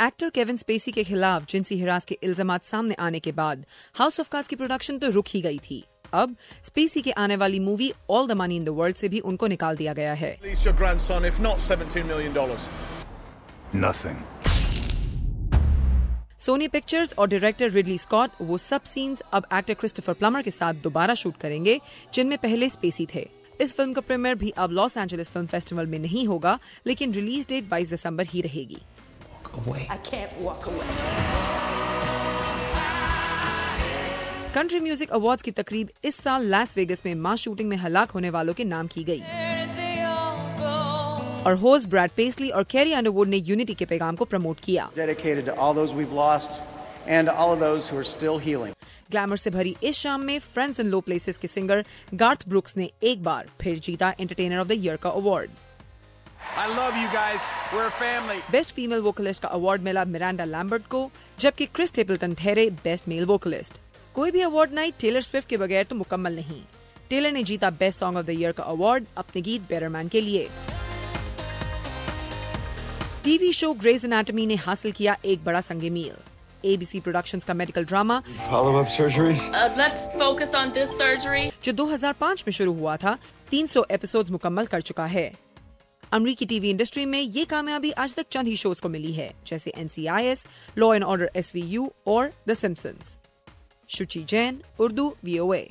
Actor Kevin Spacey के खिलाफ जिनसी हिरास के इल्जामात सामने आने के बाद हाउस ऑफ कार्ड्स की प्रोडक्शन तो रुक ही गई थी। अब स्पेसी के आने वाली movie all the money in the world से भी उनको निकाल दिया गया है। सोनी पिक्चर्स और डायरेक्टर रिडली स्कॉट वो सब सीन्स अब एक्टर क्रिस्टोफर प्लमर के साथ दोबारा शूट करेंगे जिनमें पहले स्पेसी थे। इस फिल्म का प्रीमियर भी अब लॉस एंजलिस फिल्म फेस्टिवल में नहीं होगा, लेकिन रिलीज डेट 22 दिसंबर ही रहेगी। कंट्री म्यूजिक अवार्ड्स की तकरीब इस साल लास वेगस में मास शूटिंग में हलाक होने वालों के नाम की गई और होस्ट ब्रैड पेस्ली और कैरी अंडरवुड ने यूनिटी के पैगाम को प्रमोट किया। ग्लैमर से भरी इस शाम में फ्रेंड्स इन लो प्लेसेस के सिंगर गार्थ ब्रुक्स ने एक बार फिर जीता एंटरटेनर ऑफ द ईयर का अवार्ड। बेस्ट फीमेल वोकलिस्ट का अवार्ड मिला मिरांडा लैम्बर्ट को, जबकि क्रिस टेपल्टन ठहरे बेस्ट मेल वोकलिस्ट। कोई भी अवार्ड नाइट टेलर स्विफ्ट के बगैर तो मुकम्मल नहीं। टेलर ने जीता best song of the year का अवार्ड अपने गीत बेटर मैन के लिए। टीवी शो ग्रेज एनाटॉमी ने हासिल किया एक बड़ा संगे मील। ABC प्रोडक्शंस का मेडिकल ड्रामा जो 2005 में शुरू हुआ था 300 एपिसोड्स मुकम्मल कर चुका है। अमेरिकी टीवी इंडस्ट्री में ये कामयाबी आज तक चंद ही शोज को मिली है, जैसे NCIS, law and order SVU और the Simpsons. Shuchi Jain, Urdu VOA।